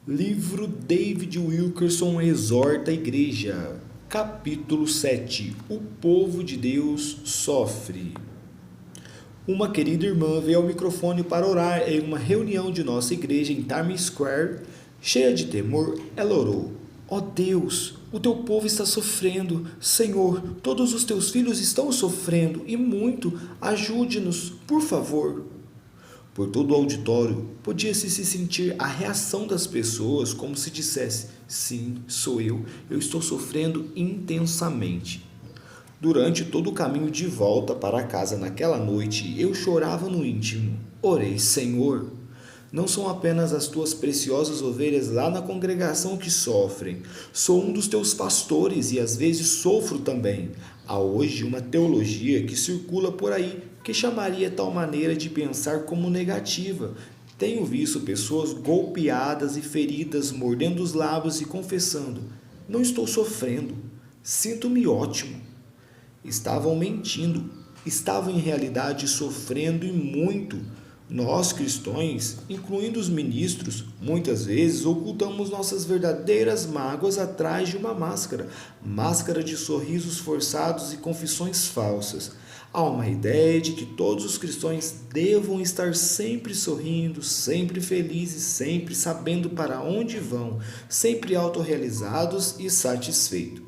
Livro David Wilkerson exorta a igreja. Capítulo 7. O povo de Deus sofre. Uma querida irmã veio ao microfone para orar em uma reunião de nossa igreja em Times Square. Cheia de temor, ela orou: ó Deus, o teu povo está sofrendo. Senhor, todos os teus filhos estão sofrendo e muito. Ajude-nos, por favor. Por todo o auditório, podia-se se sentir a reação das pessoas como se dissesse: sim, sou eu estou sofrendo intensamente. Durante todo o caminho de volta para casa naquela noite, eu chorava no íntimo. Orei: Senhor, não são apenas as tuas preciosas ovelhas lá na congregação que sofrem. Sou um dos teus pastores e às vezes sofro também. Há hoje uma teologia que circula por aí que chamaria tal maneira de pensar como negativa. Tenho visto pessoas golpeadas e feridas, mordendo os lábios e confessando: não estou sofrendo, sinto-me ótimo. Estavam mentindo, estavam em realidade sofrendo e muito. Nós, cristãos, incluindo os ministros, muitas vezes ocultamos nossas verdadeiras mágoas atrás de uma máscara de sorrisos forçados e confissões falsas. Há uma ideia de que todos os cristãos devam estar sempre sorrindo, sempre felizes, sempre sabendo para onde vão, sempre autorrealizados e satisfeitos.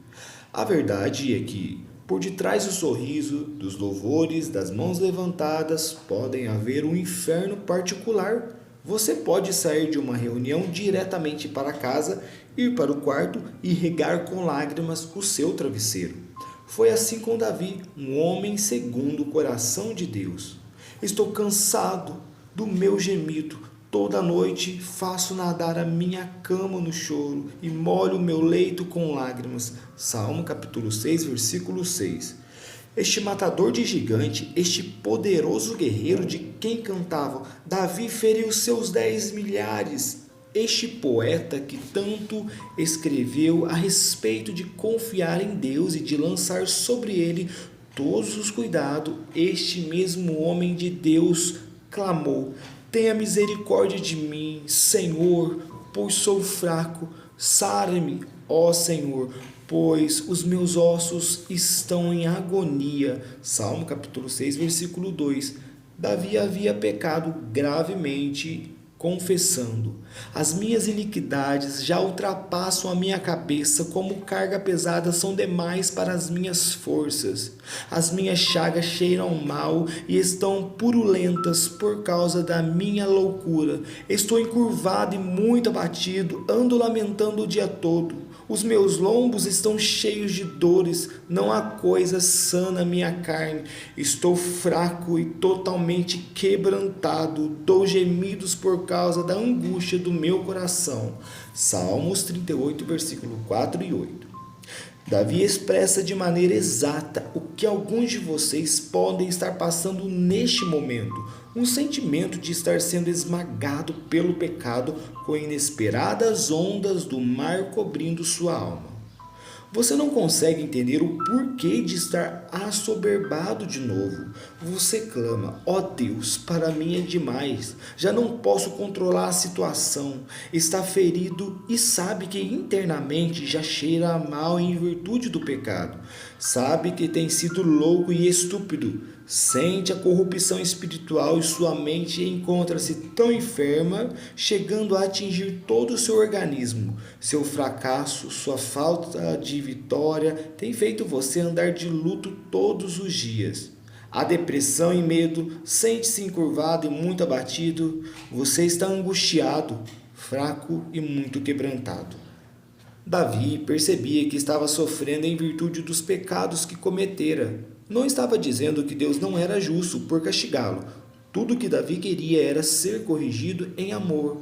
A verdade é que, por detrás do sorriso, dos louvores, das mãos levantadas, podem haver um inferno particular. Você pode sair de uma reunião diretamente para casa, ir para o quarto e regar com lágrimas o seu travesseiro. Foi assim com Davi, um homem segundo o coração de Deus. Estou cansado do meu gemido. Toda noite faço nadar a minha cama no choro e molho o meu leito com lágrimas. Salmo capítulo 6, versículo 6. Este matador de gigante, este poderoso guerreiro de quem cantavam: Davi feriu seus 10 milhares. Este poeta que tanto escreveu a respeito de confiar em Deus e de lançar sobre ele todos os cuidados, este mesmo homem de Deus clamou: tenha misericórdia de mim, Senhor, pois sou fraco. Sara-me, ó Senhor, pois os meus ossos estão em agonia. Salmo capítulo 6, versículo 2. Davi havia pecado gravemente, confessando: as minhas iniquidades já ultrapassam a minha cabeça, como carga pesada são demais para as minhas forças. As minhas chagas cheiram mal e estão purulentas por causa da minha loucura. Estou encurvado e muito abatido, ando lamentando o dia todo. Os meus lombos estão cheios de dores, não há coisa sã na minha carne. Estou fraco e totalmente quebrantado, dou gemidos por causa da angústia do meu coração. Salmos 38, versículo 4 e 8. Davi expressa de maneira exata o que alguns de vocês podem estar passando neste momento, um sentimento de estar sendo esmagado pelo pecado com inesperadas ondas do mar cobrindo sua alma. Você não consegue entender o porquê de estar assoberbado de novo. Você clama: ó Deus, para mim é demais. Já não posso controlar a situação. Está ferido e sabe que internamente já cheira mal em virtude do pecado. Sabe que tem sido louco e estúpido. Sente a corrupção espiritual e sua mente encontra-se tão enferma, chegando a atingir todo o seu organismo. Seu fracasso, sua falta de vitória tem feito você andar de luto todos os dias. A depressão e medo, sente-se encurvado e muito abatido. Você está angustiado, fraco e muito quebrantado. Davi percebia que estava sofrendo em virtude dos pecados que cometera. Não estava dizendo que Deus não era justo por castigá-lo. Tudo o que Davi queria era ser corrigido em amor.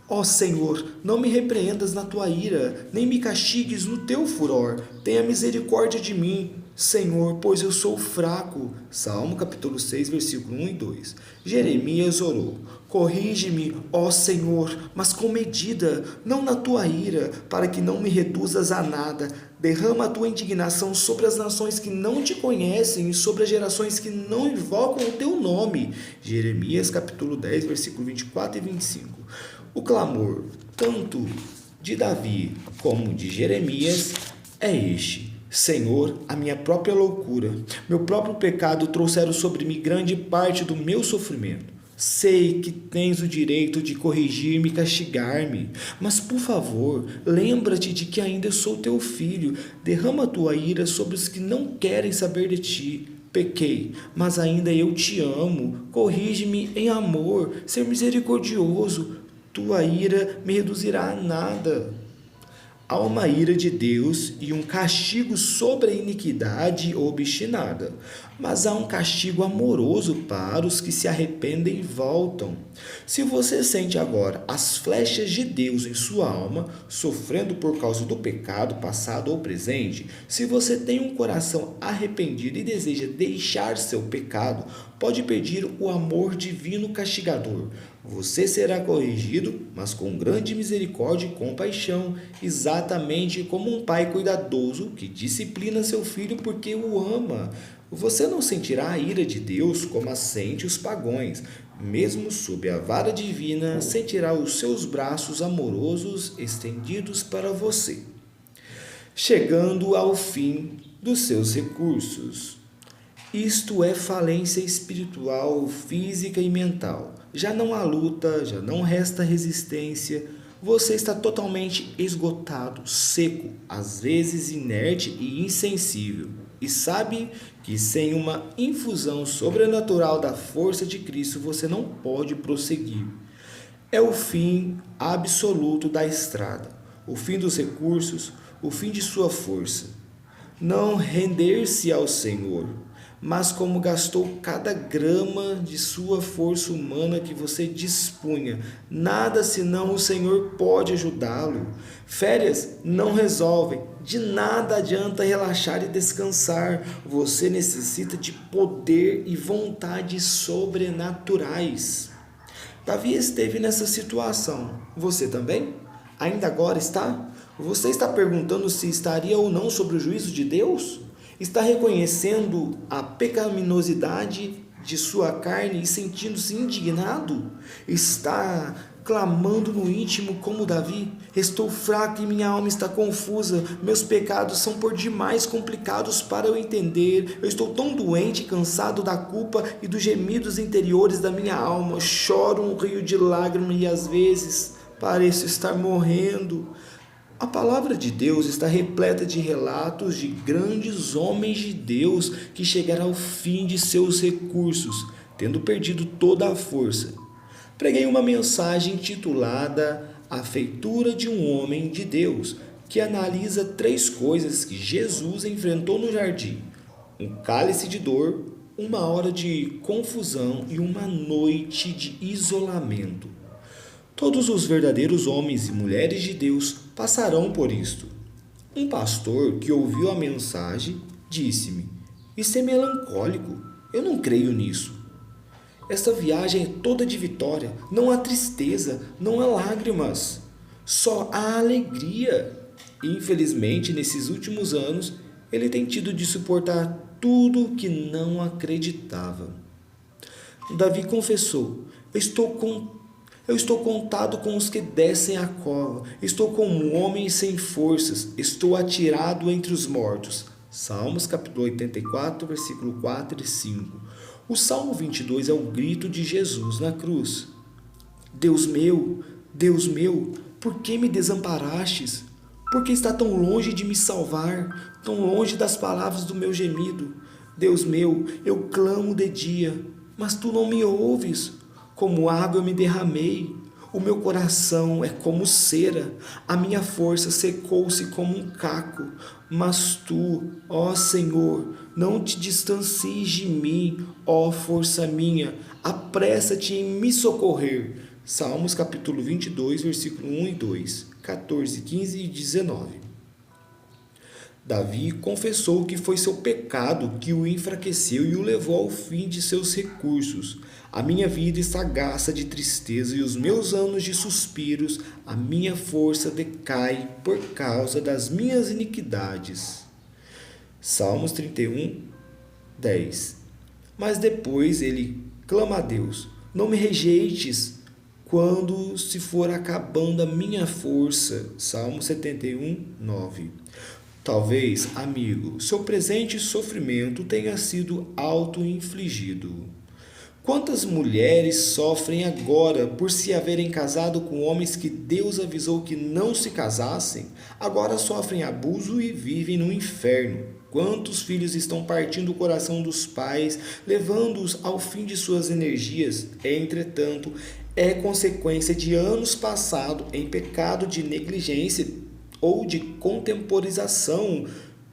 Ó Senhor, não me repreendas na tua ira, nem me castigues no teu furor. Tenha misericórdia de mim, Senhor, pois eu sou fraco. Salmo capítulo 6, versículo 1 e 2. Jeremias orou: corrige-me, ó Senhor, mas com medida, não na tua ira, para que não me reduzas a nada. Derrama a tua indignação sobre as nações que não te conhecem e sobre as gerações que não invocam o teu nome. Jeremias capítulo 10, versículo 24 e 25. O clamor tanto de Davi como de Jeremias, é este: Senhor, a minha própria loucura, meu próprio pecado trouxeram sobre mim grande parte do meu sofrimento. Sei que tens o direito de corrigir-me e castigar-me, mas por favor, lembra-te de que ainda sou teu filho. Derrama tua ira sobre os que não querem saber de ti. Pequei, mas ainda eu te amo. Corrige-me em amor, ser misericordioso. Tua ira me reduzirá a nada. Há uma ira de Deus e um castigo sobre a iniquidade obstinada, mas há um castigo amoroso para os que se arrependem e voltam. Se você sente agora as flechas de Deus em sua alma, sofrendo por causa do pecado passado ou presente, se você tem um coração arrependido e deseja deixar seu pecado, pode pedir o amor divino castigador. Você será corrigido, mas com grande misericórdia e compaixão, exatamente como um pai cuidadoso que disciplina seu filho porque o ama. Você não sentirá a ira de Deus como a sente os pagãos. Mesmo sob a vara divina, sentirá os seus braços amorosos estendidos para você. Chegando ao fim dos seus recursos. Isto é falência espiritual, física e mental. Já não há luta, já não resta resistência. Você está totalmente esgotado, seco, às vezes inerte e insensível. E sabe que sem uma infusão sobrenatural da força de Cristo você não pode prosseguir. É o fim absoluto da estrada, o fim dos recursos, o fim de sua força. Não render-se ao Senhor, mas como gastou cada grama de sua força humana que você dispunha, nada senão o Senhor pode ajudá-lo. Férias não resolvem, de nada adianta relaxar e descansar. Você necessita de poder e vontade sobrenaturais. Davi esteve nessa situação. Você também? Ainda agora está? Você está perguntando se estaria ou não sobre o juízo de Deus? Está reconhecendo a pecaminosidade de sua carne e sentindo-se indignado? Está clamando no íntimo como Davi? Estou fraco e minha alma está confusa. Meus pecados são por demais complicados para eu entender. Eu estou tão doente e cansado da culpa e dos gemidos interiores da minha alma. Choro um rio de lágrimas e às vezes pareço estar morrendo. A palavra de Deus está repleta de relatos de grandes homens de Deus que chegaram ao fim de seus recursos, tendo perdido toda a força. Preguei uma mensagem intitulada A Feitura de um Homem de Deus, que analisa 3 coisas que Jesus enfrentou no jardim: um cálice de dor, uma hora de confusão e uma noite de isolamento. Todos os verdadeiros homens e mulheres de Deus passarão por isto. Um pastor que ouviu a mensagem disse-me: "Isso é melancólico, eu não creio nisso. Esta viagem é toda de vitória, não há tristeza, não há lágrimas, só há alegria." Infelizmente, nesses últimos anos, ele tem tido de suportar tudo que não acreditava. Davi confessou: Eu estou contado com os que descem a cova. Estou como um homem sem forças. Estou atirado entre os mortos. Salmos capítulo 84, versículo 4 e 5. O Salmo 22 é o grito de Jesus na cruz. Deus meu, por que me desamparastes? Por que está tão longe de me salvar, tão longe das palavras do meu gemido? Deus meu, eu clamo de dia, mas tu não me ouves. Como água eu me derramei, o meu coração é como cera, a minha força secou-se como um caco. Mas tu, ó Senhor, não te distancies de mim, ó força minha, apressa-te em me socorrer. Salmos capítulo 22, versículo 1 e 2, 14, 15 e 19. Davi confessou que foi seu pecado que o enfraqueceu e o levou ao fim de seus recursos. A minha vida está gasta de tristeza e os meus anos de suspiros, a minha força decai por causa das minhas iniquidades. Salmos 31, 10. Mas depois ele clama a Deus: não me rejeites quando se for acabando a minha força. Salmo 71, 9. Talvez, amigo, seu presente sofrimento tenha sido auto-infligido. Quantas mulheres sofrem agora por se haverem casado com homens que Deus avisou que não se casassem? Agora sofrem abuso e vivem no inferno. Quantos filhos estão partindo o coração dos pais, levando-os ao fim de suas energias? Entretanto, é consequência de anos passados em pecado de negligência ou de contemporização.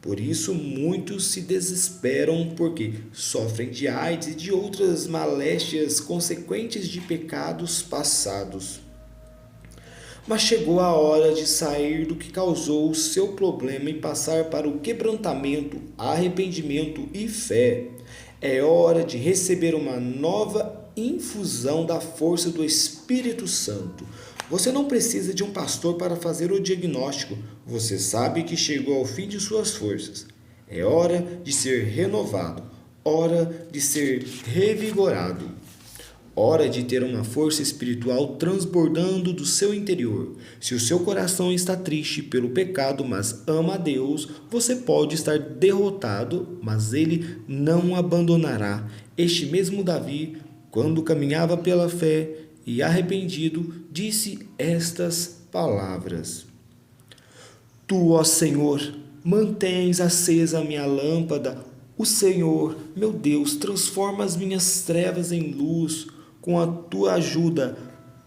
Por isso, muitos se desesperam porque sofrem de AIDS e de outras maléstias consequentes de pecados passados. Mas chegou a hora de sair do que causou o seu problema e passar para o quebrantamento, arrependimento e fé. É hora de receber uma nova infusão da força do Espírito Santo. Você não precisa de um pastor para fazer o diagnóstico. Você sabe que chegou ao fim de suas forças. É hora de ser renovado. Hora de ser revigorado. Hora de ter uma força espiritual transbordando do seu interior. Se o seu coração está triste pelo pecado, mas ama a Deus, você pode estar derrotado, mas Ele não o abandonará. Este mesmo Davi, quando caminhava pela fé e arrependido, disse estas palavras: Tu, ó Senhor, mantens acesa a minha lâmpada. O Senhor, meu Deus, transforma as minhas trevas em luz. Com a tua ajuda,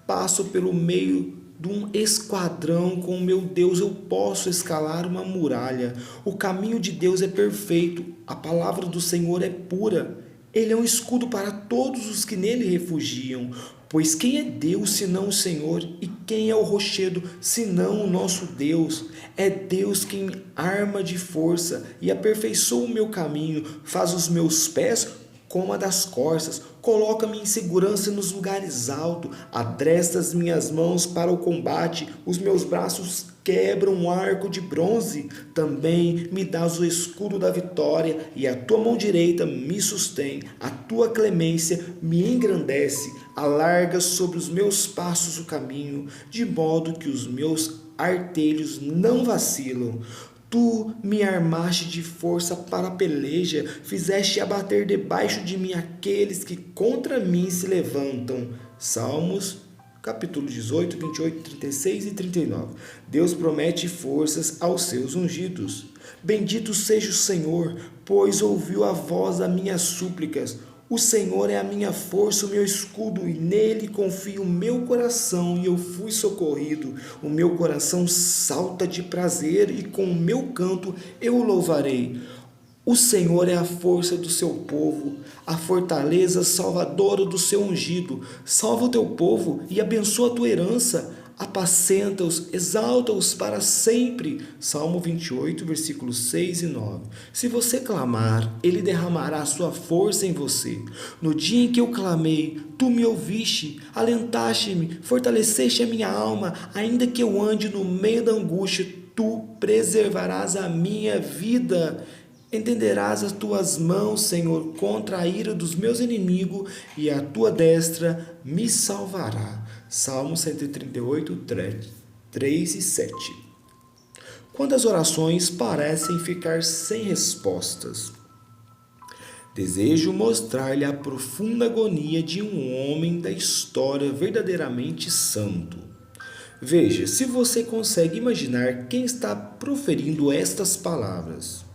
passo pelo meio de um esquadrão. Com meu Deus, eu posso escalar uma muralha. O caminho de Deus é perfeito. A palavra do Senhor é pura. Ele é um escudo para todos os que nele refugiam. Pois quem é Deus senão o Senhor? E quem é o rochedo senão o nosso Deus? É Deus quem me arma de força e aperfeiçoa o meu caminho, faz os meus pés como a das corças, coloca-me em segurança nos lugares altos, adresta as minhas mãos para o combate, os meus braços quebram um arco de bronze, também me dás o escudo da vitória e a tua mão direita me sustém, a tua clemência me engrandece, alarga sobre os meus passos o caminho, de modo que os meus artelhos não vacilam. Tu me armaste de força para a peleja, fizeste abater debaixo de mim aqueles que contra mim se levantam. Salmos, capítulo 18, 28, 36 e 39. Deus promete forças aos seus ungidos. Bendito seja o Senhor, pois ouviu a voz das minhas súplicas. O Senhor é a minha força, o meu escudo, e nele confia o meu coração, e eu fui socorrido. O meu coração salta de prazer, e com o meu canto eu o louvarei. O Senhor é a força do seu povo, a fortaleza salvadora do seu ungido. Salva o teu povo e abençoa a tua herança. Apacenta-os, exalta-os para sempre. Salmo 28, versículos 6 e 9. Se você clamar, ele derramará sua força em você. No dia em que eu clamei, tu me ouviste, alentaste-me, fortaleceste a minha alma. Ainda que eu ande no meio da angústia, tu preservarás a minha vida. Entenderás as tuas mãos, Senhor, contra a ira dos meus inimigos, e a tua destra me salvará. Salmo 138, 3 e 7. Quantas orações parecem ficar sem respostas? Desejo mostrar-lhe a profunda agonia de um homem da história verdadeiramente santo. Veja se você consegue imaginar quem está proferindo estas palavras.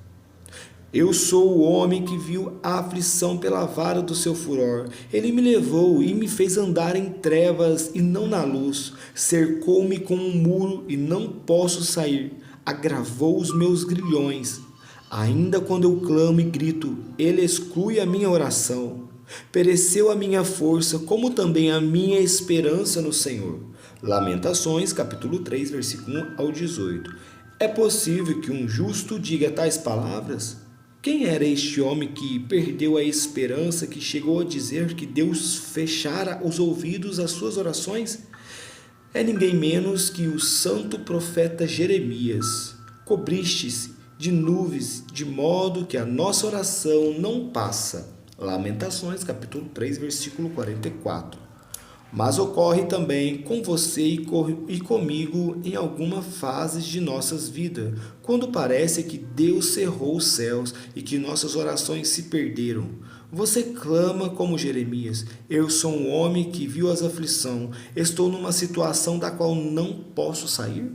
Eu sou o homem que viu a aflição pela vara do seu furor. Ele me levou e me fez andar em trevas e não na luz. Cercou-me com um muro e não posso sair. Agravou os meus grilhões. Ainda quando eu clamo e grito, ele exclui a minha oração. Pereceu a minha força, como também a minha esperança no Senhor. Lamentações, capítulo 3, versículo 1 ao 18. É possível que um justo diga tais palavras? Quem era este homem que perdeu a esperança, que chegou a dizer que Deus fechara os ouvidos às suas orações? É ninguém menos que o santo profeta Jeremias. Cobriste-se de nuvens, de modo que a nossa oração não passa. Lamentações, capítulo 3, versículo 44. mas ocorre também com você e comigo em alguma fase de nossas vidas, quando parece que Deus cerrou os céus e que nossas orações se perderam. Você clama como Jeremias: eu sou um homem que viu as aflições, estou numa situação da qual não posso sair?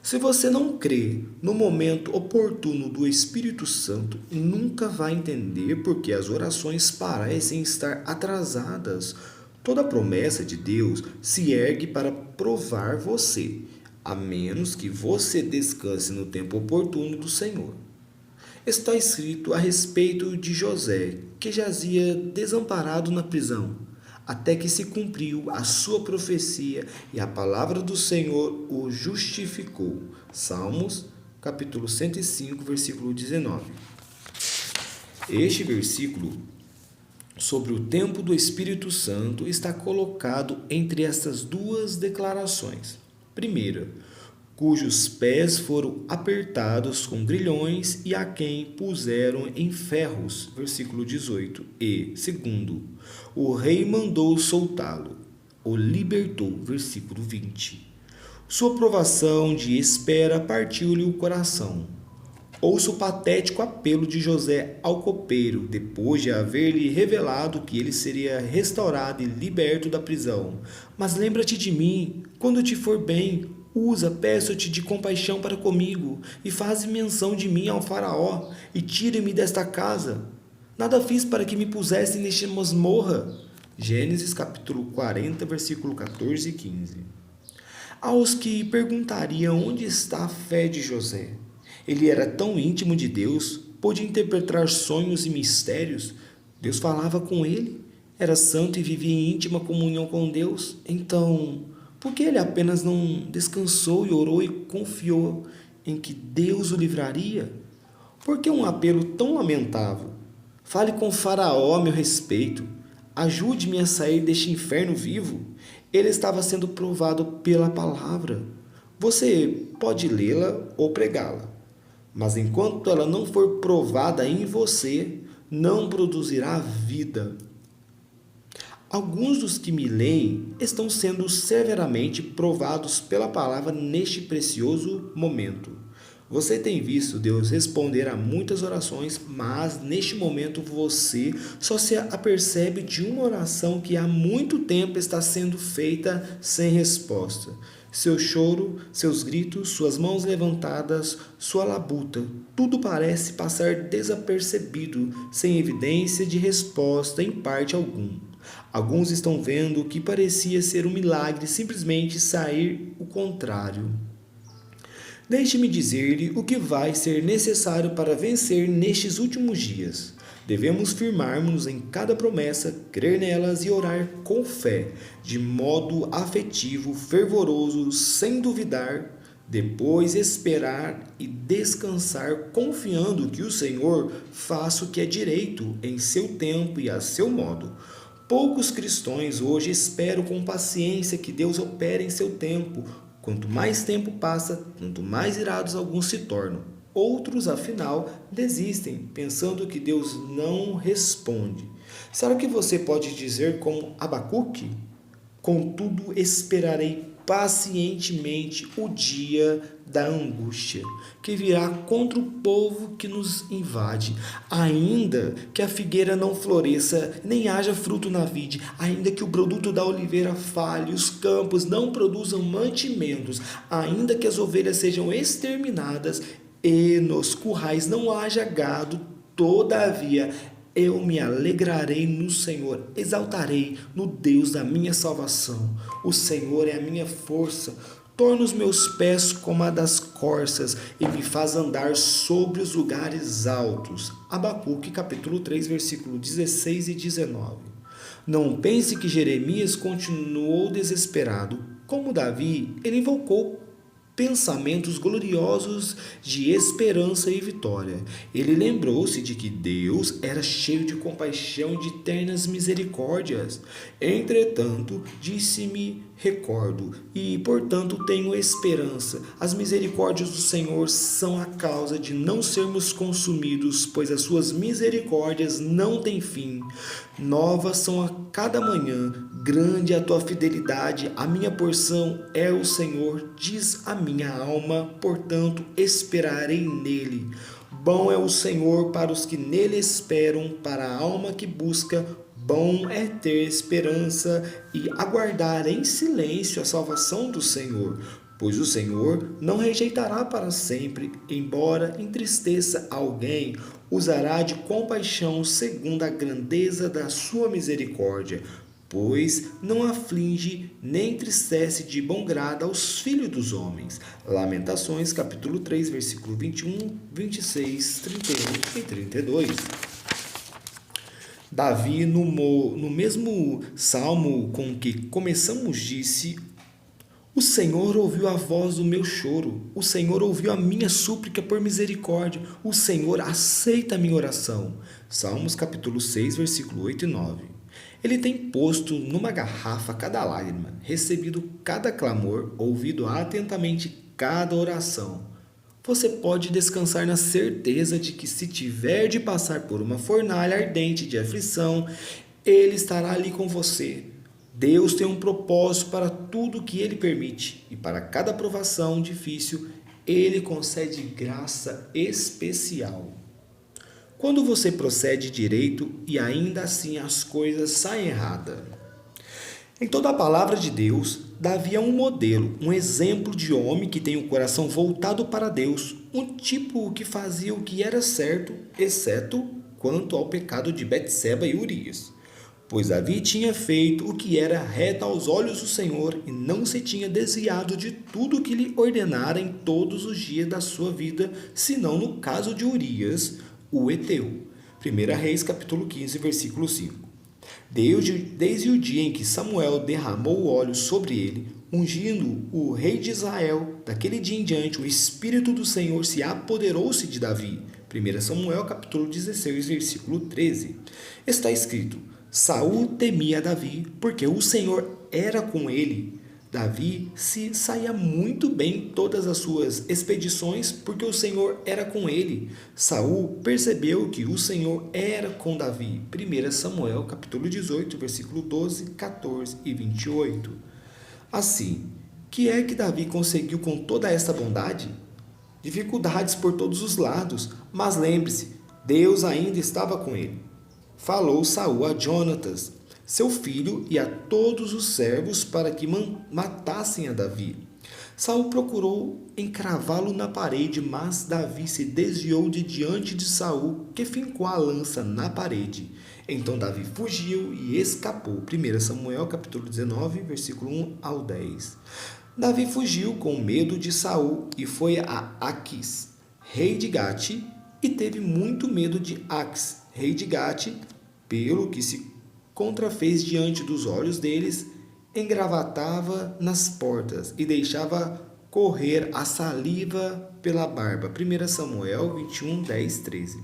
Se você não crê no momento oportuno do Espírito Santo, nunca vai entender porque as orações parecem estar atrasadas. Toda promessa de Deus se ergue para provar você, a menos que você descanse no tempo oportuno do Senhor. Está escrito a respeito de José, que jazia desamparado na prisão, até que se cumpriu a sua profecia e a palavra do Senhor o justificou. Salmos, capítulo 105, versículo 19. Este versículo sobre o tempo do Espírito Santo está colocado entre estas duas declarações. Primeira, cujos pés foram apertados com grilhões e a quem puseram em ferros, versículo 18. E, segundo, o rei mandou soltá-lo, o libertou, versículo 20. Sua provação de espera partiu-lhe o coração. Ouça o patético apelo de José ao copeiro, depois de haver-lhe revelado que ele seria restaurado e liberto da prisão. Mas lembra-te de mim, quando te for bem. Usa, peço-te de compaixão para comigo, e faze menção de mim ao faraó, e tire-me desta casa. Nada fiz para que me pusessem nesta masmorra. Gênesis capítulo 40, versículo 14 e 15. Aos que perguntariam onde está a fé de José, ele era tão íntimo de Deus, pôde interpretar sonhos e mistérios. Deus falava com ele, era santo e vivia em íntima comunhão com Deus. Então, por que ele apenas não descansou e orou e confiou em que Deus o livraria? Por que um apelo tão lamentável? Fale com Faraó a meu respeito. Ajude-me a sair deste inferno vivo. Ele estava sendo provado pela palavra. Você pode lê-la ou pregá-la, mas enquanto ela não for provada em você, não produzirá vida. Alguns dos que me leem estão sendo severamente provados pela palavra neste precioso momento. Você tem visto Deus responder a muitas orações, mas neste momento você só se apercebe de uma oração que há muito tempo está sendo feita sem resposta. Seu choro, seus gritos, suas mãos levantadas, sua labuta, tudo parece passar desapercebido, sem evidência de resposta em parte algum. Alguns estão vendo o que parecia ser um milagre simplesmente sair o contrário. Deixe-me dizer-lhe o que vai ser necessário para vencer nestes últimos dias. Devemos firmar-nos em cada promessa, crer nelas e orar com fé, de modo afetivo, fervoroso, sem duvidar, depois esperar e descansar, confiando que o Senhor faça o que é direito em seu tempo e a seu modo. Poucos cristãos hoje esperam com paciência que Deus opere em seu tempo. Quanto mais tempo passa, tanto mais irados alguns se tornam. Outros, afinal, desistem, pensando que Deus não responde. Será que você pode dizer como Abacuque? Contudo, esperarei pacientemente o dia da angústia, que virá contra o povo que nos invade. Ainda que a figueira não floresça, nem haja fruto na vide, ainda que o produto da oliveira falhe, os campos não produzam mantimentos, ainda que as ovelhas sejam exterminadas e nos currais não haja gado, todavia eu me alegrarei no Senhor, exaltarei no Deus da minha salvação. O Senhor é a minha força, torna os meus pés como a das corças e me faz andar sobre os lugares altos. Abacuque, capítulo 3, versículo 16 e 19. Não pense que Jeremias continuou desesperado. Como Davi, ele invocou pensamentos gloriosos de esperança e vitória. Ele lembrou-se de que Deus era cheio de compaixão e de ternas misericórdias. Entretanto, disse-me, recordo, e portanto tenho esperança. As misericórdias do Senhor são a causa de não sermos consumidos, pois as suas misericórdias não têm fim. Novas são a cada manhã, Grande é a tua fidelidade, a minha porção é o Senhor, diz a minha alma, portanto esperarei nele. Bom é o Senhor para os que nele esperam, para a alma que busca. Bom é ter esperança e aguardar em silêncio a salvação do Senhor, pois o Senhor não rejeitará para sempre, embora entristeça alguém, usará de compaixão segundo a grandeza da sua misericórdia, pois não aflige nem entristece de bom grado aos filhos dos homens. Lamentações, capítulo 3, versículo 21, 26, 31 e 32. Davi, no mesmo salmo com que começamos, disse: o Senhor ouviu a voz do meu choro, o Senhor ouviu a minha súplica por misericórdia, o Senhor aceita a minha oração. Salmos capítulo 6, versículo 8 e 9. Ele tem posto numa garrafa cada lágrima, recebido cada clamor, ouvido atentamente cada oração. Você pode descansar na certeza de que, se tiver de passar por uma fornalha ardente de aflição, Ele estará ali com você. Deus tem um propósito para tudo que Ele permite, e para cada provação difícil, Ele concede graça especial. Quando você procede direito e ainda assim as coisas saem erradas. Em toda a palavra de Deus, Davi é um modelo, um exemplo de homem que tem o coração voltado para Deus, um tipo que fazia o que era certo, exceto quanto ao pecado de Betseba e Urias. Pois Davi tinha feito o que era reto aos olhos do Senhor e não se tinha desviado de tudo que lhe ordenara em todos os dias da sua vida, senão no caso de Urias, o Eteu. 1 Reis, capítulo 15, versículo 5. Desde o dia em que Samuel derramou o óleo sobre ele, ungindo o rei de Israel, daquele dia em diante o Espírito do Senhor se apoderou-se de Davi. 1 Samuel capítulo 16, versículo 13. Está escrito: Saul temia Davi, porque o Senhor era com ele. Davi se saía muito bem em todas as suas expedições, porque o Senhor era com ele. Saul percebeu que o Senhor era com Davi. 1 Samuel, capítulo 18, versículo 12, 14 e 28. Assim, que é que Davi conseguiu com toda esta bondade? Dificuldades por todos os lados, mas lembre-se, Deus ainda estava com ele. Falou Saul a Jonatas, seu filho, e a todos os servos para que matassem a Davi. Saul procurou encravá-lo na parede, mas Davi se desviou de diante de Saul, que fincou a lança na parede. Então Davi fugiu e escapou. 1 Samuel capítulo 19, versículo 1 ao 10. Davi fugiu com medo de Saul e foi a Aquis, rei de Gate, e teve muito medo de Aquis, rei de Gate, pelo que se contrafez diante dos olhos deles, engravatava nas portas e deixava correr a saliva pela barba. 1 Samuel 21, 10, 13.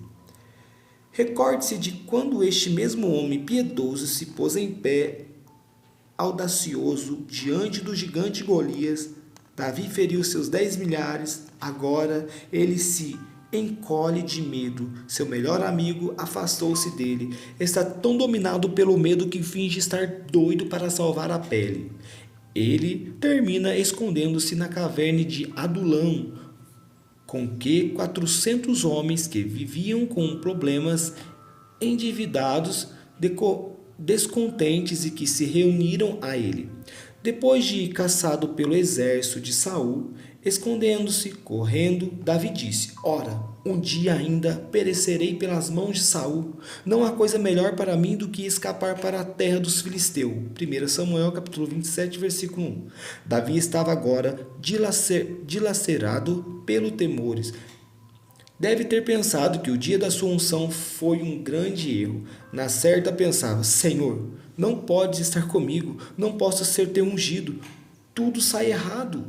Recorde-se de quando este mesmo homem piedoso se pôs em pé, audacioso, diante do gigante Golias. Davi feriu seus 10 milhares, agora ele se encolhe de medo. Seu melhor amigo afastou-se dele. Está tão dominado pelo medo que finge estar doido para salvar a pele. Ele termina escondendo-se na caverna de Adulão, com que 400 homens que viviam com problemas, endividados, descontentes e que se reuniram a ele. Depois de caçado pelo exército de Saul, escondendo-se, correndo, Davi disse: Ora, um dia ainda perecerei pelas mãos de Saul. Não há coisa melhor para mim do que escapar para a terra dos filisteus. 1 Samuel capítulo 27, versículo 1. Davi estava agora dilacerado pelo temores. Deve ter pensado que o dia da sua unção foi um grande erro. Na certa pensava: Senhor, não podes estar comigo, não posso ser teu ungido. Tudo sai errado.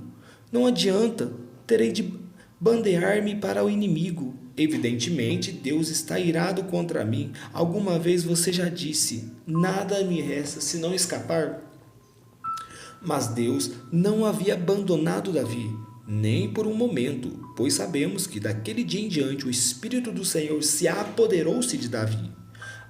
Não adianta, terei de bandear-me para o inimigo. Evidentemente, Deus está irado contra mim. Alguma vez você já disse: nada me resta senão escapar? Mas Deus não havia abandonado Davi, nem por um momento, pois sabemos que daquele dia em diante o Espírito do Senhor se apoderou-se de Davi.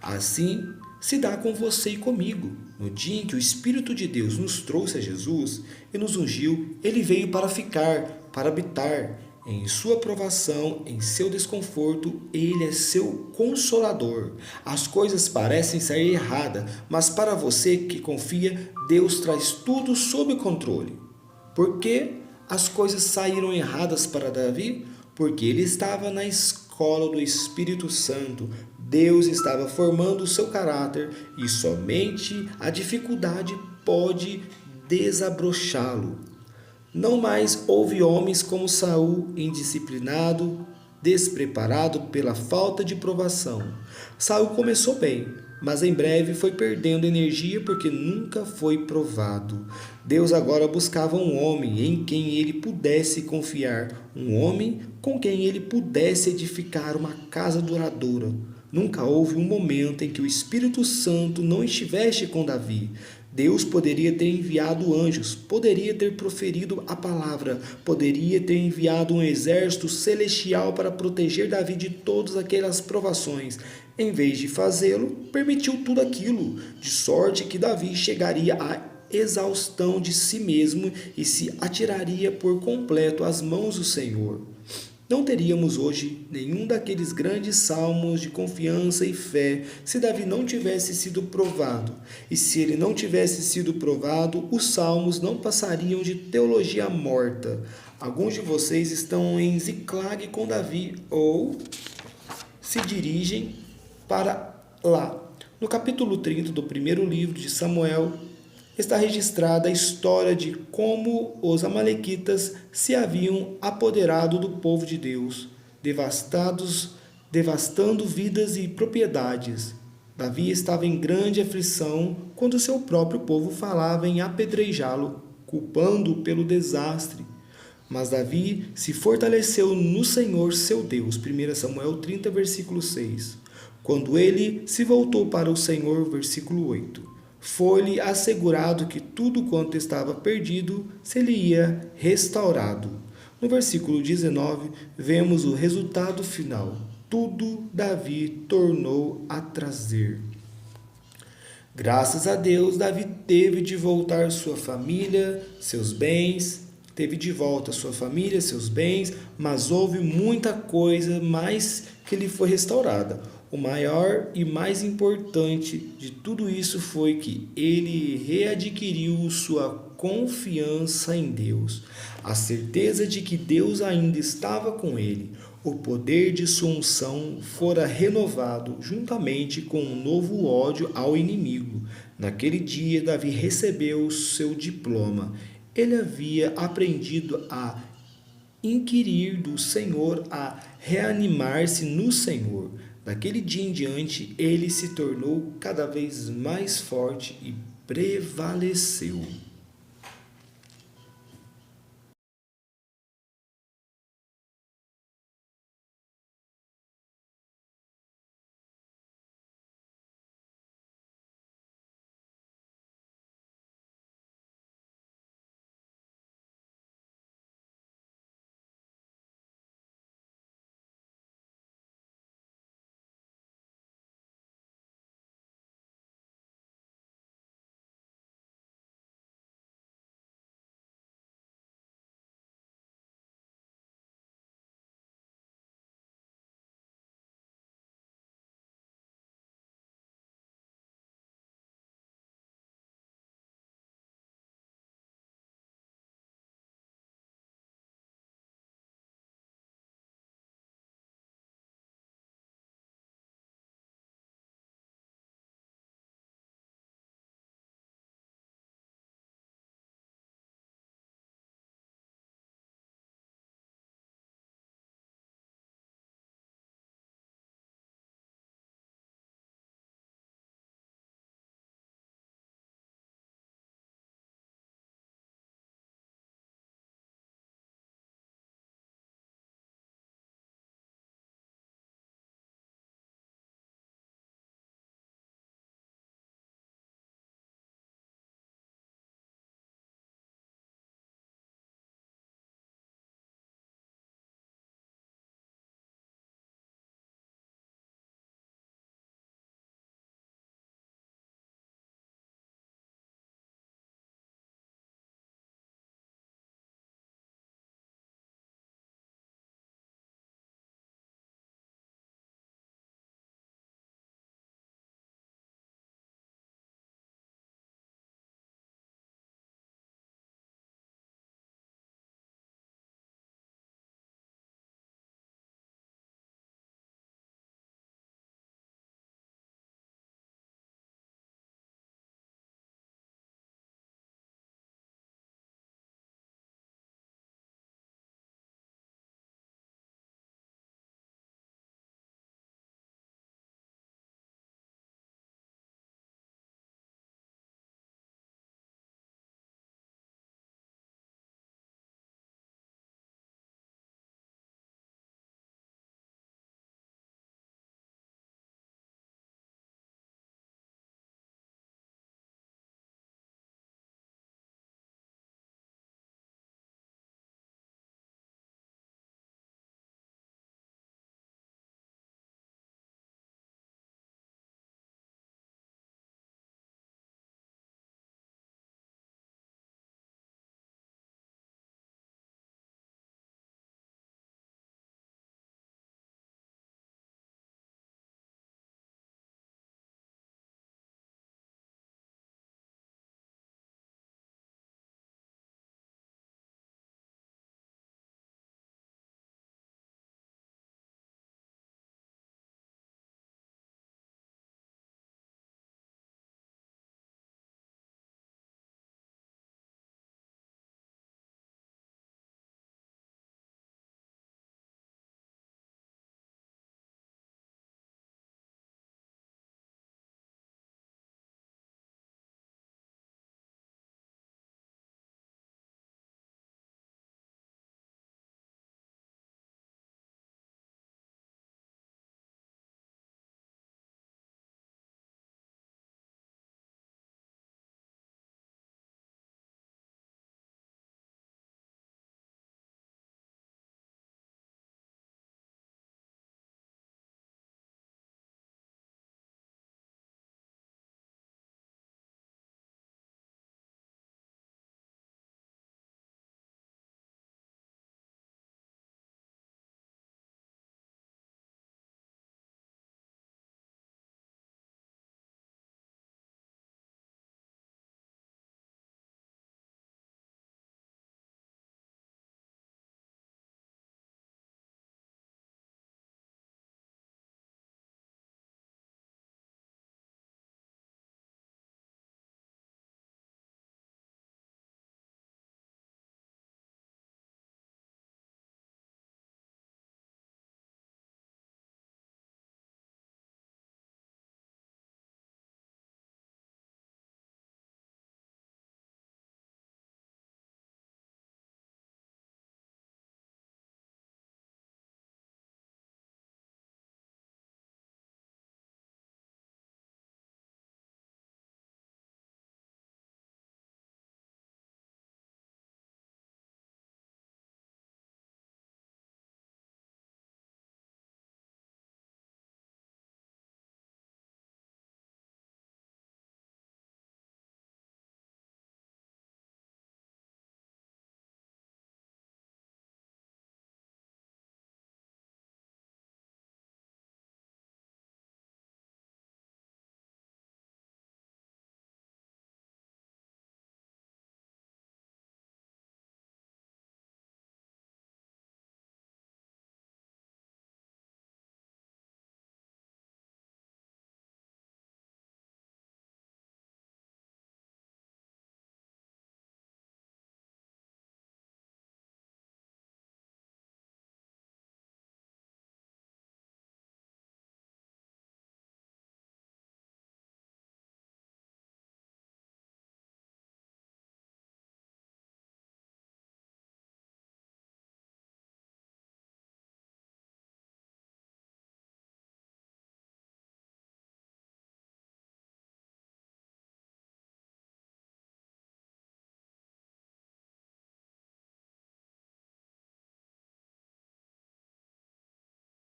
Assim, se dá com você e comigo. No dia em que o Espírito de Deus nos trouxe a Jesus e nos ungiu, ele veio para ficar, para habitar. Em sua provação, em seu desconforto, ele é seu consolador. As coisas parecem sair erradas, mas para você que confia, Deus traz tudo sob controle. Por que as coisas saíram erradas para Davi? Porque ele estava na escola do Espírito Santo. Deus estava formando o seu caráter e somente a dificuldade pode desabrochá-lo. Não mais houve homens como Saul, indisciplinado, despreparado pela falta de provação. Saul começou bem, mas em breve foi perdendo energia porque nunca foi provado. Deus agora buscava um homem em quem ele pudesse confiar, um homem com quem ele pudesse edificar uma casa duradoura. Nunca houve um momento em que o Espírito Santo não estivesse com Davi. Deus poderia ter enviado anjos, poderia ter proferido a palavra, poderia ter enviado um exército celestial para proteger Davi de todas aquelas provações. Em vez de fazê-lo, permitiu tudo aquilo, de sorte que Davi chegaria à exaustão de si mesmo e se atiraria por completo às mãos do Senhor. Não teríamos hoje nenhum daqueles grandes salmos de confiança e fé se Davi não tivesse sido provado. E se ele não tivesse sido provado, os salmos não passariam de teologia morta. Alguns de vocês estão em Ziclag com Davi ou se dirigem para lá. No capítulo 30 do primeiro livro de Samuel, está registrada a história de como os amalequitas se haviam apoderado do povo de Deus, devastando vidas e propriedades. Davi estava em grande aflição quando seu próprio povo falava em apedrejá-lo, culpando-o pelo desastre. Mas Davi se fortaleceu no Senhor seu Deus. 1 Samuel 30, versículo 6. Quando ele se voltou para o Senhor, versículo 8. Foi-lhe assegurado que tudo quanto estava perdido seria restaurado. No versículo 19, vemos o resultado final. Tudo Davi tornou a trazer. Graças a Deus, Davi teve de voltar sua família, seus bens, mas houve muita coisa mais que lhe foi restaurada. O maior e mais importante de tudo isso foi que ele readquiriu sua confiança em Deus, a certeza de que Deus ainda estava com ele. O poder de sua unção fora renovado juntamente com um novo ódio ao inimigo. Naquele dia, Davi recebeu seu diploma. Ele havia aprendido a inquirir do Senhor, a reanimar-se no Senhor. Daquele dia em diante, ele se tornou cada vez mais forte e prevaleceu.